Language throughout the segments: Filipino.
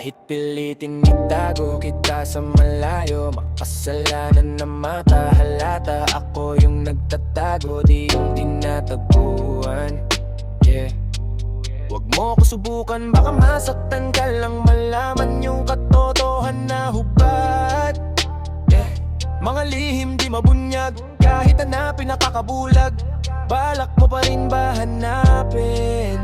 Kahit pilitin itago kita sa malayo, makasalanan na mata halata. Ako yung nagtatago, di yung tinataguan. Yeah. Huwag mo ko subukan, baka masaktan ka lang malaman yung katotohan na hubad. Yeah. Mga lihim di mabunyag, kahit hanapin nakakabulag. Balak mo pa rin ba hanapin?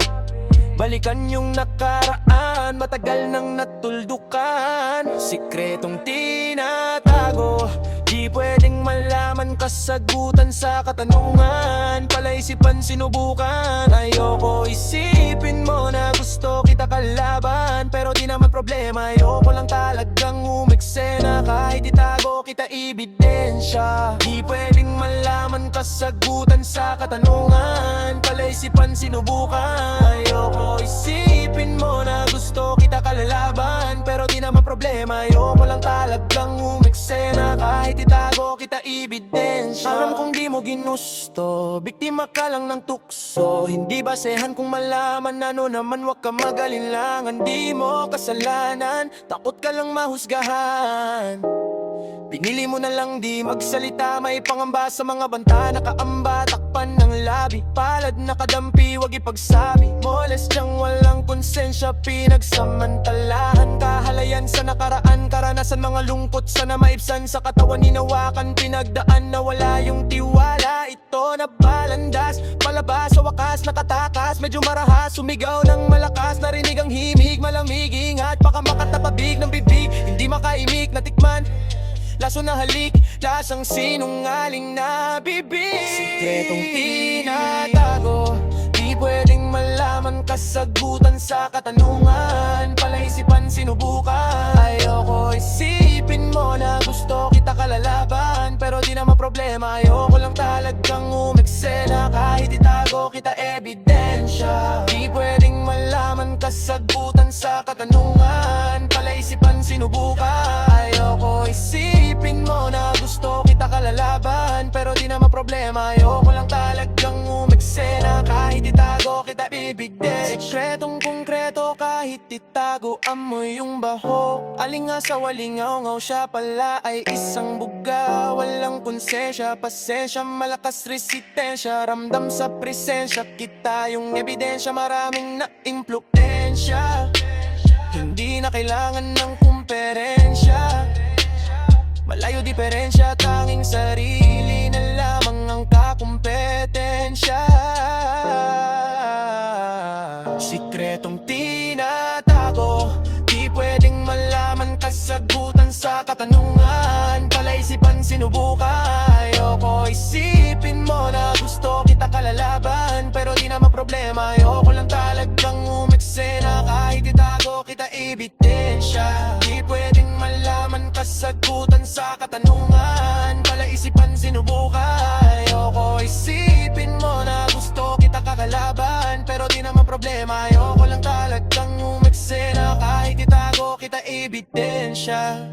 Balikan yung nakaraan, matagal nang natuldukan. Sikretong tinatago, di pwedeng malaman. Kasagutan sa katanungan, palaisipan sinubukan. Ayoko isipin mo na gusto kita kalaban, pero di naman problema. Ayoko lang talagang umeksena, kahit itago kita ebidensya. Di pwedeng malaman, kasagutan sa katanungan, palaisipan sinubukan. Ayoko isipin mo na gusto kita kalalaban, pero di naman problema. Ayoko lang talagang umeksena, kahit itago kita ebidensya. Alam kong di mo ginusto, biktima ka lang ng tukso. Hindi basehan kung malaman, ano naman wag ka mag-alinlangan. Di mo kasalanan, takot ka lang mahusgahan. Pinili mo na lang di magsalita, may pangamba sa mga banta. Nakaamba, takpan ng labi, palad nakadampi, wag ipagsabi. Molestyang walang konsensya, pinagsamantalahan. Kahalayan sa nakaraan, karanasan mga lungkot. Sana maibsan sa katawan, hinawakan, pinagdaan na wala yung tiwala. Ito na balandas, palabas sa wakas, nakatakas. Medyo marahas, sumigaw ng malakas. Narinig ang himig, malamig, ingat, baka makatapabig ng bibig. Hindi makaimik, natikman laso na halik, lasang sinungaling na bibig. Sikretong tinatago, di pwedeng malaman. Kasagutan sa katanungan, palaisipan sinubukan. Ayoko isipin mo na gusto kita kalalaban, pero di naman problema. Ayoko lang talagang umeksena, kahit itago kita ebidensya. Di pwedeng malaman, kasagutan sa katanungan, palaisipan sinubukan. Ayoko isipin mo na gusto kita kalalaban, pero di naman problema. Ayoko lang talagang umeksena, kahit itago kita ebidensya. Sikretong konkreto, kahit itago amoy yung baho. Alinga sa walingaw-ngaw, siya pala ay isang buga. Walang konsensya, pasensya, malakas resistensya. Ramdam sa presensya kita yung ebidensya, maraming na-impluensya. Hindi na kailangan ng kumperensya, malayo diferensya, tanging sarili na lamang ang kakumpetensya. Sikretong tinatago, di pwedeng malaman. Kasagutan sa katanungan, palaisipan sinubukan. Ayoko isipin mo na gusto kita kalalaban, pero di naman problema. Ayoko lang talagang umeksena, kahit itago kita ebidensya. Di pwedeng malaman, kasagutan sa katanungan, palaisipan sinubukan. Ayoko isipin mo na gusto kita kakalaban, pero di naman problema. Ayoko lang talagang umeksena, kahit itago kita ebidensya.